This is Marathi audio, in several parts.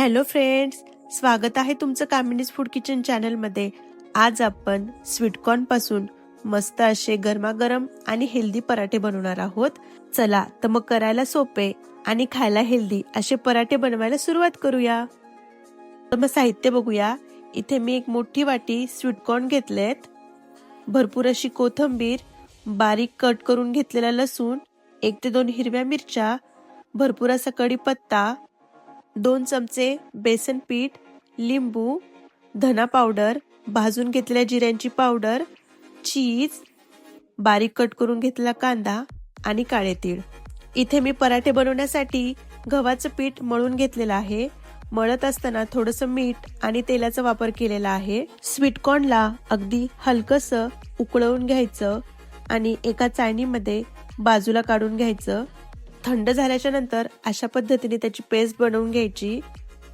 हॅलो फ्रेंड्स, स्वागत आहे तुमचं कामिनीज फूड किचन चॅनलमध्ये. आज आपण स्वीटकॉर्न पासून मस्त असे गरमागरम आणि हेल्दी पराठे बनवणार आहोत. चला तर मग करायला सोपे आणि खायला हेल्दी असे पराठे बनवायला सुरुवात करूया. तर मग साहित्य बघूया. इथे मी एक मोठी वाटी स्वीटकॉर्न घेतलेत, भरपूर अशी कोथिंबीर, बारीक कट करून घेतलेला लसूण, 1 ते 2 हिरव्या मिरच्या, भरपूर असा कढीपत्ता, 2 चमचे बेसन पीठ, लिंबू, धना पावडर, भाजून घेतलेल्या जिऱ्यांची पावडर, चीज, बारीक कट करून घेतलेला कांदा आणि काळे तीळ. इथे मी पराठे बनवण्यासाठी गव्हाचं पीठ मळून घेतलेलं आहे. मळत असताना थोडंसं मीठ आणि तेलाचा वापर केलेला आहे. स्वीटकॉर्नला अगदी हलकसं उकळवून घ्यायचं आणि एका चाळणीमध्ये बाजूला काढून घ्यायचं. थंड झाल्याच्या नंतर अशा पद्धतीने त्याची पेस्ट बनवून घ्यायची.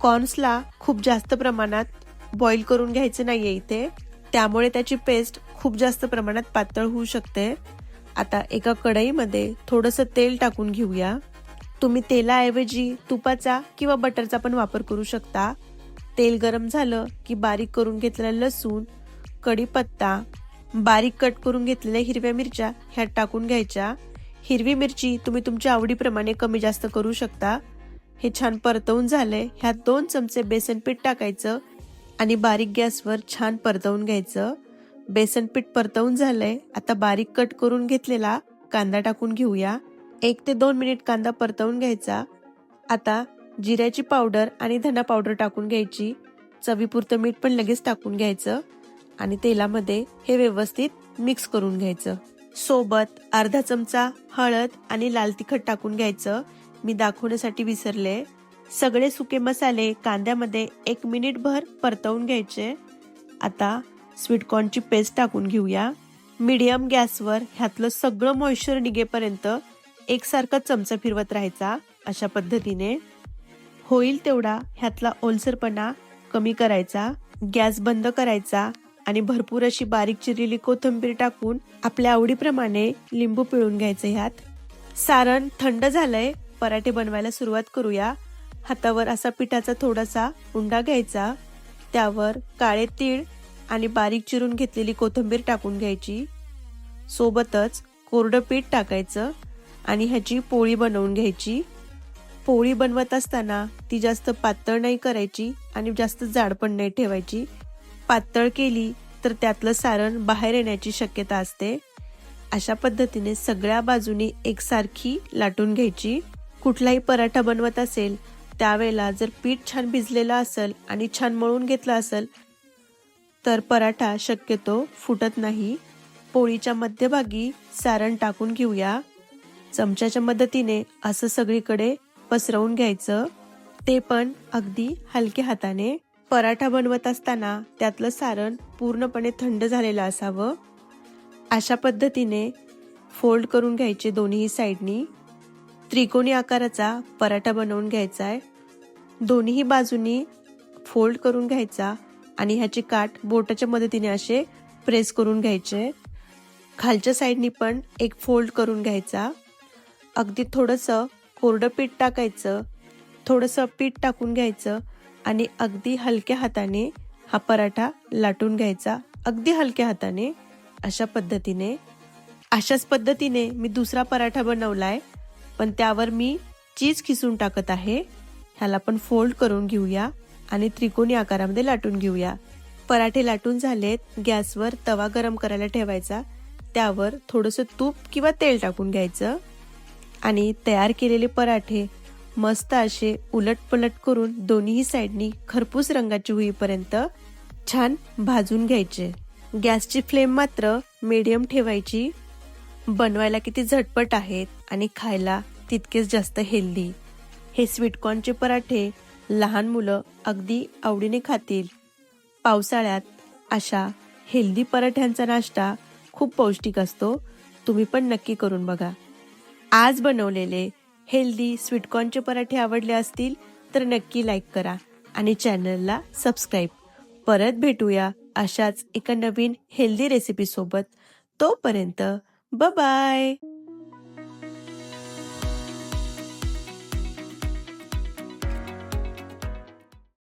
कॉर्न्सला खूप जास्त प्रमाणात बॉईल करून घ्यायचं नाहीये इथे, त्यामुळे त्याची पेस्ट खूप जास्त प्रमाणात पातळ होऊ शकते. आता एका कढईमध्ये थोडंसं तेल टाकून घेऊया. तुम्ही तेलाऐवजी तुपाचा किंवा बटरचा पण वापर करू शकता. तेल गरम झालं की बारीक करून घेतलेला लसूण, कढीपत्ता, बारीक कट करून घेतलेल्या हिरव्या मिरच्या ह्यात टाकून घ्यायच्या. हिरवी मिरची तुम्ही तुमच्या आवडीप्रमाणे कमी जास्त करू शकता. हे छान परतवून झाले. ह्यात 2 चमचे बेसन पीठ टाकायचं आणि बारीक गॅसवर छान परतवून घ्यायचं. बेसन पीठ परतवून झालंय. आता बारीक कट करून घेतलेला कांदा टाकून घेऊया. 1 ते 2 मिनिट कांदा परतवून घ्यायचा. आता जिऱ्याची पावडर आणि धना पावडर टाकून घ्यायची. चवीपुरतं मीठ पण लगेच टाकून घ्यायचं आणि तेलामध्ये हे व्यवस्थित मिक्स करून घ्यायचं. सोबत अर्धा चमचा हळद आणि लाल तिखट टाकून घ्यायचं. मी दाखवण्यासाठी विसरले. सगळे सुके मसाले कांद्यामध्ये 1 मिनिटभर परतवून घ्यायचे. आता स्वीटकॉर्नची पेस्ट टाकून घेऊया. मीडियम गॅसवर ह्यातलं सगळं मॉइश्चर निघेपर्यंत एकसारखा चमचा फिरवत राहायचा. अशा पद्धतीने होईल तेवढा ह्यातला ओलसरपणा कमी करायचा. गॅस बंद करायचा आणि भरपूर अशी बारीक चिरलेली कोथिंबीर टाकून आपल्या आवडीप्रमाणे लिंबू पिळून घ्यायचं. ह्यात सारण थंड झालंय. पराठे बनवायला सुरुवात करूया. हातावर असा पिठाचा थोडासा उंडा घ्यायचा. त्यावर काळे तीळ आणि बारीक चिरून घेतलेली कोथिंबीर टाकून घ्यायची. सोबतच कोरडं पीठ टाकायचं आणि ह्याची पोळी बनवून घ्यायची. पोळी बनवत असताना ती जास्त पातळ नाही करायची आणि जास्त जाड पण नाही ठेवायची. पातळ केली तर त्यातलं सारण बाहेर येण्याची शक्यता असते. अशा पद्धतीने सगळ्या बाजूनी एकसारखी लाटून घ्यायची. कुठलाही पराठा बनवत असेल त्यावेळेला जर पीठ छान भिजलेलं असेल आणि छान मळून घेतलं असेल तर पराठा शक्यतो फुटत नाही. पोळीच्या मध्यभागी सारण टाकून घेऊया. चमच्याच्या मदतीने असं सगळीकडे पसरवून घ्यायचं, ते पण अगदी हलक्या हाताने. पराठा बनवत असताना त्यातलं सारण पूर्णपणे थंड झालेलं असावं. अशा पद्धतीने फोल्ड करून घ्यायचे दोन्ही साईडनी. त्रिकोणी आकाराचा पराठा बनवून घ्यायचा आहे. दोन्ही बाजूनी फोल्ड करून घ्यायचा आणि ह्याचे काठ बोटाच्या मदतीने असे प्रेस करून घ्यायचे. खालच्या साईडनी पण एक फोल्ड करून घ्यायचा. अगदी थोडंसं कोरडं पीठ टाकायचं, थोडंसं पीठ टाकून घ्यायचं आणि अगदी हलक्या हाताने हा पराठा लाटून घ्यायचा. अगदी हलक्या हाताने. अशाच पद्धतीने मी दुसरा पराठा बनवलाय, पण त्यावर मी चीज खिसून टाकत आहे. ह्याला पण फोल्ड करून घेऊया आणि त्रिकोणी आकारामध्ये लाटून घेऊया. पराठे लाटून झालेत. गॅसवर तवा गरम करायला ठेवायचा. त्यावर थोडंसं तूप किंवा तेल टाकून घ्यायचं आणि तयार केलेले पराठे मस्त असे उलटपलट करून दोन्ही साईडनी खरपूस रंगाची होईपर्यंत छान भाजून घ्यायचे. गॅसची फ्लेम मात्र मीडियम ठेवायची. बनवायला किती झटपट आहेत आणि खायला तितकेच जास्त हेल्दी. हे स्वीटकॉर्नचे पराठे लहान मुलं अगदी आवडीने खातील. पावसाळ्यात अशा हेल्दी पराठ्यांचा नाश्ता खूप पौष्टिक असतो. तुम्ही पण नक्की करून बघा. आज बनवलेले हेल्दी स्वीटकॉर्नचे पराठे आवडले असतील तर नक्की लाईक करा आणि चॅनलला सबस्क्राईब. परत भेटूया अशाच एका नवीन हेल्दी रेसिपी सोबत. तोपर्यंत बाय बाय.